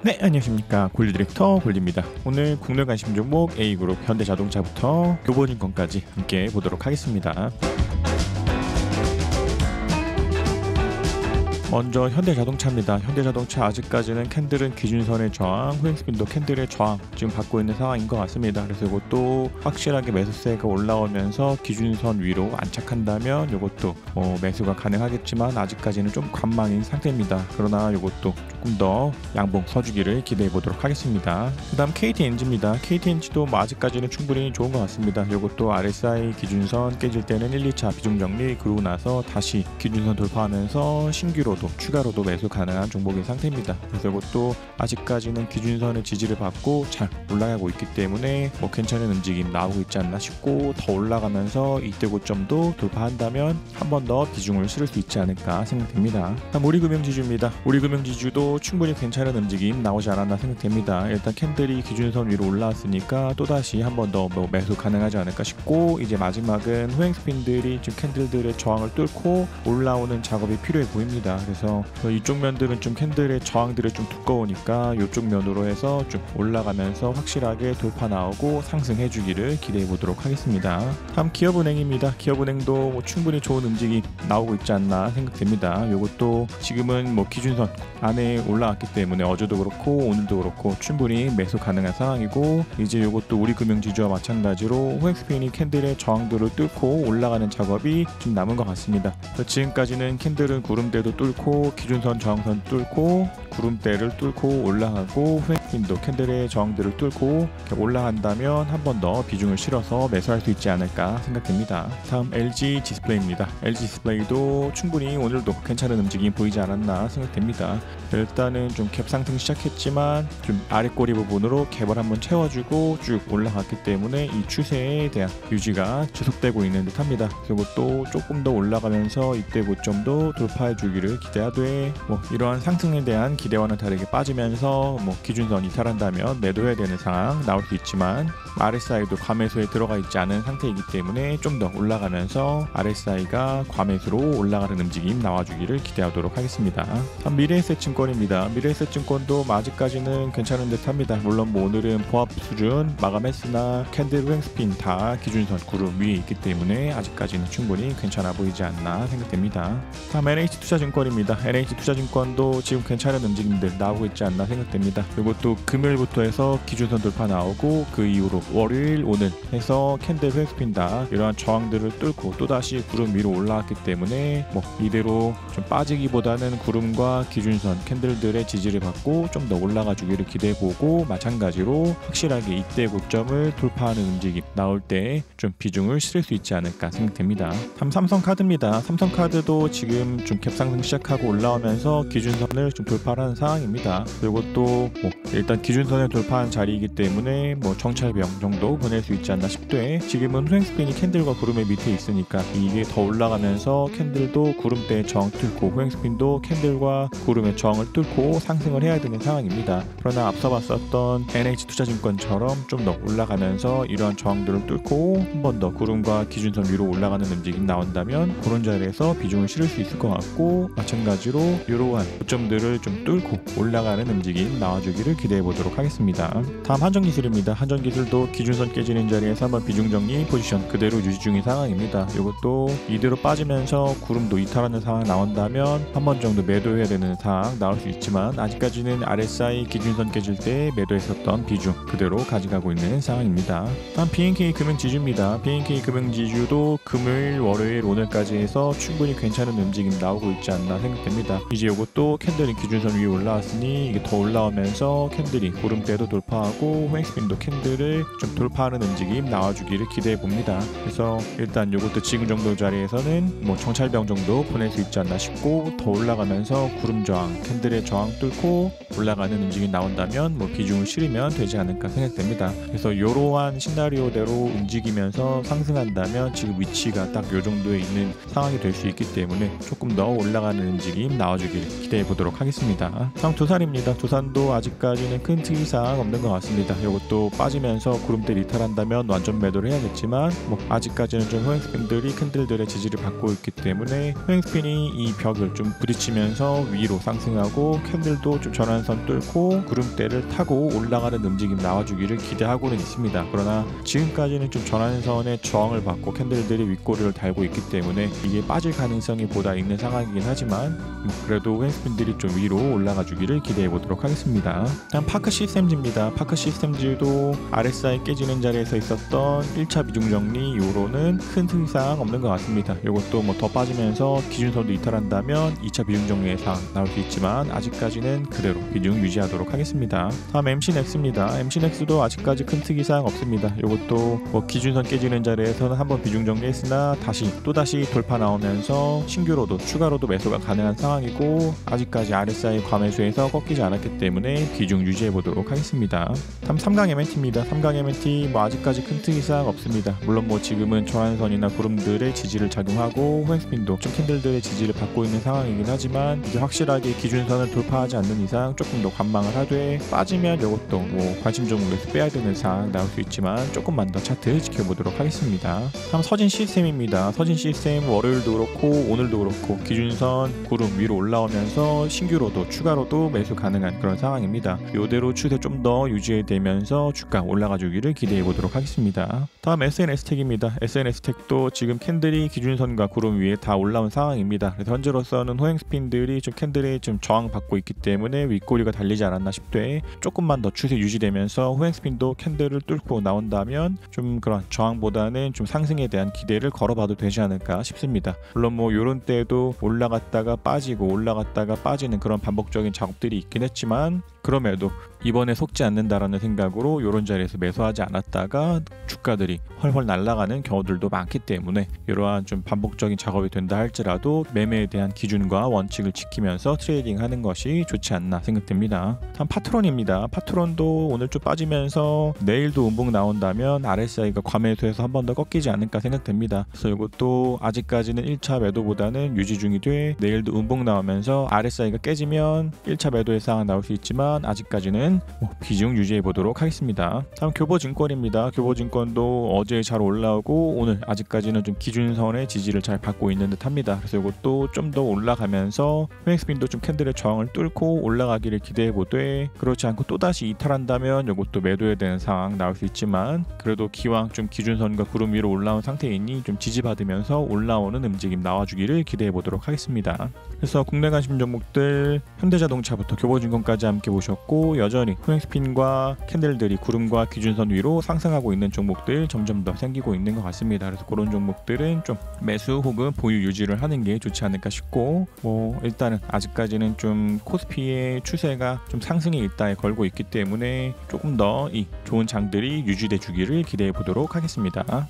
네, 안녕하십니까. 골드 디렉터 골드입니다. 오늘 국내 관심 종목 A그룹 현대자동차부터 교보증권까지 함께 보도록 하겠습니다. 먼저 현대자동차입니다. 현대자동차 아직까지는 캔들은 기준선의 저항, 후행스핀도 캔들의 저항 지금 받고 있는 상황인 것 같습니다. 그래서 이것도 확실하게 매수세가 올라오면서 기준선 위로 안착한다면 이것도 매수가 가능하겠지만 아직까지는 좀 관망인 상태입니다. 그러나 이것도 조금 더 양봉 서주기를 기대해 보도록 하겠습니다. 그 다음 KTNG입니다. KTNG도 아직까지는 충분히 좋은 것 같습니다. 이것도 RSI 기준선 깨질 때는 1, 2차 비중 정리, 그러고 나서 다시 기준선 돌파하면서 신규로 추가로도 매수 가능한 종목인 상태입니다. 그래서 이것도 아직까지는 기준선의 지지를 받고 잘 올라가고 있기 때문에 괜찮은 움직임 나오고 있지 않나 싶고, 더 올라가면서 이때 고점도 돌파한다면 한 번 더 비중을 실을 수 있지 않을까 생각됩니다. 다음 우리금융지주입니다. 우리금융지주도 충분히 괜찮은 움직임 나오지 않았나 생각됩니다. 일단 캔들이 기준선 위로 올라왔으니까 또다시 한 번 더 매수 가능하지 않을까 싶고, 이제 마지막은 후행스핀들이 지금 캔들들의 저항을 뚫고 올라오는 작업이 필요해 보입니다. 그래서 이쪽 면들은 좀 캔들의 저항들이 좀 두꺼우니까 이쪽 면으로 해서 좀 올라가면서 확실하게 돌파 나오고 상승해 주기를 기대해 보도록 하겠습니다. 다음 기업은행입니다. 기업은행도 충분히 좋은 움직임 나오고 있지 않나 생각됩니다. 이것도 지금은 기준선 안에 올라왔기 때문에 어제도 그렇고 오늘도 그렇고 충분히 매수 가능한 상황이고, 이제 이것도 우리금융지주와 마찬가지로 후행스핀이 캔들의 저항들을 뚫고 올라가는 작업이 좀 남은 것 같습니다. 지금까지는 캔들은 구름대도 뚫고 기준선 저항선 뚫고 구름대를 뚫고 올라가고, 후행스핀도 캔들의 저항들을 뚫고 올라간다면 한 번 더 비중을 실어서 매수할 수 있지 않을까 생각됩니다. 다음 LG 디스플레이입니다. LG 디스플레이도 충분히 오늘도 괜찮은 움직임 보이지 않았나 생각됩니다. 일단은 좀 갭 상승 시작했지만 좀 아래 꼬리 부분으로 갭을 한번 채워주고 쭉 올라갔기 때문에 이 추세에 대한 유지가 지속되고 있는 듯합니다. 그리고 또 조금 더 올라가면서 이때 고점도 돌파해 주기를 기대하되, 이러한 상승에 대한 기대와는 다르게 빠지면서 기준선 이탈한다면 매도해야 되는 상황 나올 수 있지만, RSI도 과매수에 들어가 있지 않은 상태이기 때문에 좀 더 올라가면서 RSI가 과매수로 올라가는 움직임 나와주기를 기대하도록 하겠습니다. 다음 미래에셋증권입니다. 미래에셋증권도 아직까지는 괜찮은 듯합니다. 물론 오늘은 보합 수준 마감했으나 캔들 후행스핀 다 기준선 구름 위에 있기 때문에 아직까지는 충분히 괜찮아 보이지 않나 생각됩니다. 다음 NH투자증권입니다. NH투자증권도 지금 괜찮은 움직임들 나오고 있지 않나 생각됩니다. 이것도 금요일부터 해서 기준선 돌파 나오고, 그 이후로 월요일 오늘 해서 캔들 후행스핀 다 이러한 저항들을 뚫고 또다시 구름 위로 올라왔기 때문에 이대로 좀 빠지기보다는 구름과 기준선 캔들들의 지지를 받고 좀 더 올라가 주기를 기대해보고, 마찬가지로 확실하게 이때 고점을 돌파하는 움직임 나올 때 좀 비중을 실을 수 있지 않을까 생각됩니다. 다음 삼성카드입니다. 삼성카드도 지금 좀 갭상승 시작하고 올라오면서 기준선을 좀 돌파하는 상황입니다. 이것도 일단 기준선을 돌파한 자리이기 때문에 정찰병 정도 보낼 수 있지 않나 싶되, 지금은 후행스핀이 캔들과 구름의 밑에 있으니까 이게 더 올라가면서 캔들도 구름대의 저항 뚫고 후행스핀도 캔들과 구름의 저항을 뚫고 상승을 해야 되는 상황입니다. 그러나 앞서 봤었던 NH투자증권처럼 좀 더 올라가면서 이러한 저항들을 뚫고 한 번 더 구름과 기준선 위로 올라가는 움직임 나온다면 그런 자리에서 비중을 실을 수 있을 것 같고, 마찬가지로 이러한 고점들을 좀 뚫고 올라가는 움직임 나와주기를 기대해 보도록 하겠습니다. 다음 한전기술입니다. 한전기술도 기준선 깨지는 자리에서 한번 비중 정리 포지션 그대로 유지 중인 상황입니다. 이것도 이대로 빠지면서 구름도 이탈하는 상황 나온다면 한 번 정도 매도해야 되는 상황 나올 수 있지만, 아직까지는 RSI 기준선 깨질 때 매도했었던 비중 그대로 가져가고 있는 상황입니다. 다음 BNK 금융지주입니다. BNK 금융지주도 금요일, 월요일, 오늘까지 해서 충분히 괜찮은 움직임 나오고 있지 않나 생각됩니다. 이제 이것도 캔들이 기준선 위에 올라왔으니 이게 더 올라오면서 캔들이 구름대도 돌파하고 후행스핀도 캔들을 좀 돌파하는 움직임 나와주기를 기대해 봅니다. 그래서 일단 이것도 지금 정도 자리에서는 정찰병 정도 보낼 수 있지 않나 싶고, 더 올라가면서 구름 저항, 캔들의 저항 뚫고 올라가는 움직임이 나온다면 비중을 실으면 되지 않을까 생각됩니다. 그래서 이러한 시나리오대로 움직이면서 상승한다면 지금 위치가 딱 이 정도에 있는 상황이 될 수 있기 때문에 조금 더 올라가는 움직임 나와주기를 기대해 보도록 하겠습니다. 다음 두산입니다. 두산도 아직까지는 큰 특이사항 없는 것 같습니다. 이것도 빠지면서 구름대 리탈한다면 완전 매도를 해야겠지만 아직까지는 좀 호행스핀들이 캔들들의 지지를 받고 있기 때문에 호행스핀이 이 벽을 좀 부딪히면서 위로 상승하고 캔들도 좀 전환선 뚫고 구름대를 타고 올라가는 움직임 나와주기를 기대하고는 있습니다. 그러나 지금까지는 좀 전환선의 저항을 받고 캔들들이 윗꼬리를 달고 있기 때문에 이게 빠질 가능성이 보다 있는 상황이긴 하지만 그래도 호행스핀들이 좀 위로 올라가 주기를 기대해 보도록 하겠습니다. 다음 파크 시스템즈입니다. 파크 시스템즈도 RSI 깨지는 자리에서 있었던 1차 비중 정리 이후로는 큰 특이사항 없는 것 같습니다. 이것도 더 빠지면서 기준선도 이탈한다면 2차 비중 정리의 사항 나올 수 있지만 아직까지는 그대로 비중 유지하도록 하겠습니다. 다음 MC넥스입니다. MC넥스도 아직까지 큰 특이사항 없습니다. 이것도 기준선 깨지는 자리에서는 한번 비중 정리했으나 또다시 돌파 나오면서 신규로도 추가로도 매수가 가능한 상황이고 아직까지 RSI 과매수에서 꺾이지 않았기 때문에 비중 유지해 보도록 하겠습니다. 다음 3강 MNT입니다. 3강 MNT 아직까지 큰 특이사항 없습니다. 물론 지금은 전환선이나 구름들의 지지를 작용하고 호행스핀도 좀 캔들들의 지지를 받고 있는 상황이긴 하지만 이게 확실하게 기준선을 돌파하지 않는 이상 조금 더 관망을 하되 빠지면 이것도 관심 종목에서 빼야 되는 사항 나올 수 있지만 조금만 더 차트 지켜보도록 하겠습니다. 다음 서진 시스템입니다. 서진 시스템 월요일도 그렇고 오늘도 그렇고 기준선 구름 위로 올라오면서 신규로도 추가로도 매수 가능한 그런 상황입니다. 이대로 추세 좀 더 유지되면서 주가 올라가 주기를 기대해 보도록 하겠습니다. 다음 SNS텍입니다. SNS텍도 지금 캔들이 기준선과 구름 위에 다 올라온 상황입니다. 그래서 현재로서는 호행스핀들이 좀 캔들에 좀 저항받고 있기 때문에 윗꼬리가 달리지 않았나 싶되 조금만 더 추세 유지되면서 호행스핀도 캔들을 뚫고 나온다면 좀 그런 저항보다는 좀 상승에 대한 기대를 걸어봐도 되지 않을까 싶습니다. 물론 요런 때에도 올라갔다가 빠지고 올라갔다가 빠지는 그런 반복적인 작업들이 있긴 했지만 그럼에도 이번에 속지 않는다라는 생각으로 이런 자리에서 매수하지 않았다가 주가들이 헐헐 날아가는 경우들도 많기 때문에 이러한 좀 반복적인 작업이 된다 할지라도 매매에 대한 기준과 원칙을 지키면서 트레이딩하는 것이 좋지 않나 생각됩니다. 다음 파트론입니다. 파트론도 오늘 좀 빠지면서 내일도 음봉 나온다면 RSI가 과매수해서 한 번 더 꺾이지 않을까 생각됩니다. 그래서 이것도 아직까지는 1차 매도보다는 유지 중이 돼 내일도 음봉 나오면서 RSI가 깨지면 1차 매도의 상황 나올 수 있지만 아직까지는 비중 유지해 보도록 하겠습니다. 다음 교보증권입니다. 교보증권도 어제 잘 올라오고 오늘 아직까지는 좀 기준선의 지지를 잘 받고 있는 듯합니다. 그래서 이것도 좀 더 올라가면서 호행스핀도 좀 캔들의 저항을 뚫고 올라가기를 기대해 보되 그렇지 않고 또다시 이탈한다면 이것도 매도해야 되는 상황 나올 수 있지만 그래도 기왕 좀 기준선과 구름 위로 올라온 상태이니 좀 지지받으면서 올라오는 움직임 나와주기를 기대해 보도록 하겠습니다. 그래서 국내 관심 종목들 현대자동차부터 교보증권까지 함께 보셨고 여전히 호행스핀과 캔들들이 구름과 기준선 위로 상승하고 있는 종목들 점점 더 생기고 있는 것 같습니다. 그래서 그런 종목들은 좀 매수 혹은 보유 유지를 하는 게 좋지 않을까 싶고 일단은 아직까지는 좀 코스피의 추세가 좀 상승에 있다에 걸고 있기 때문에 조금 더 이 좋은 장들이 유지돼 주기를 기대해 보도록 하겠습니다.